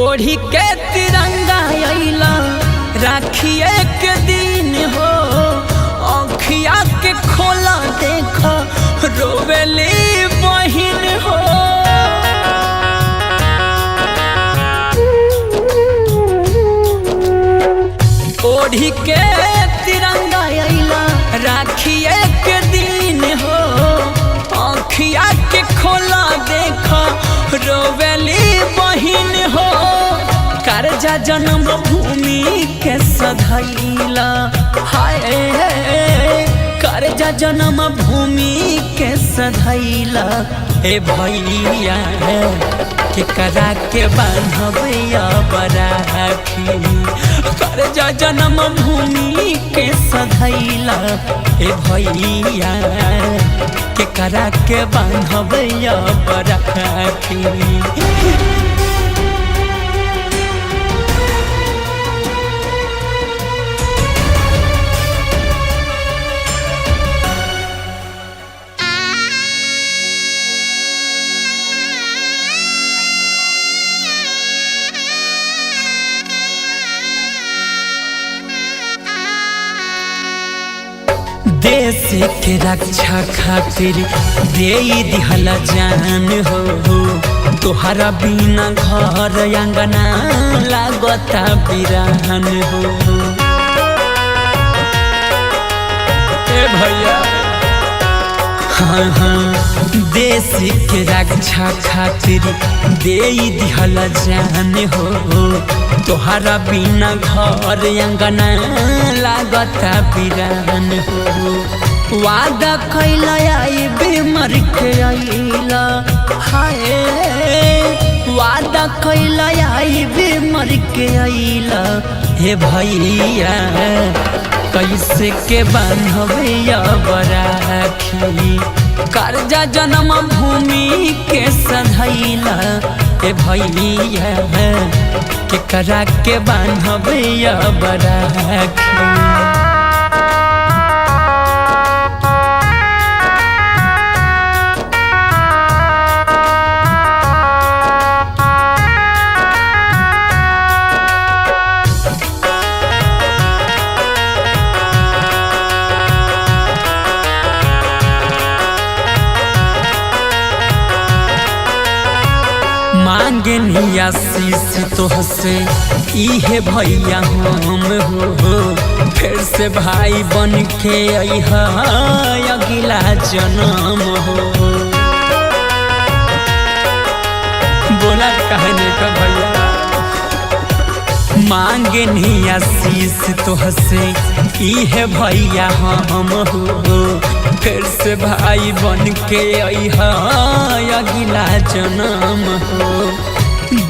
ओढ़ी के तिरंगा अइला राखिए के दिन हो, आँखिया के खोला देखा रोवेली बहिन हो। ओढ़ी के तिरंगा अइला राखिए के दिन हो, आँखिया के खोला देखा रोवेली बहिन हो। कर्जा जन्म भूमि के सधैला हाय, कर्जा जन्म भूमि के सधैला ए भैया के करा के बांधबैया बराखी। कर्जा जन्म भूमि के सधैला ए भैया के करा के बांधबैया बराखी। देश के रक्षा खातिर दे दिहल जान हो, तोहरा बिना घर अंगना लागता बिरान हो। ए भैया हाँ हाँ, देश के रक्षा खातिर दे दिहल जान हो, तोहरा बिना घर अंगना लागता बिरान हो। वादा कैला आइबे मर के अइला हाय, वादा कैला आइबे मर के अइला हे भैया कैसे के बांधबैया बराखी। कर्जा जन्म भूमि के सधैला ए भैया के करा के बांधबैया बराखी। मांगे आशीष तोहसे इहे भैया हम हो, फिर से भाई बन के अइहा अगिला जन्म हो। बोला कहने का भैया मांगे आशीष तोहसे इहे भैया हम हो, फिर से भाई बन के अइहा अगिला जन्म हो।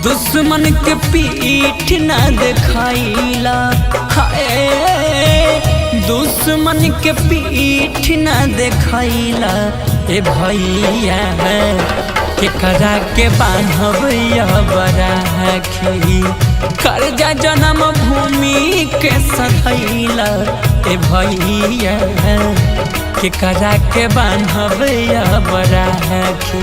दुश्मन के पीठ ना दिखाइला हाय, दुश्मन के पीठ ना दिखाइला ए भैया के करा के बांधबैया बराखी। कर्जा जन्म भूमि के सधैला ए भैया के करा के बांधबैया बराखी।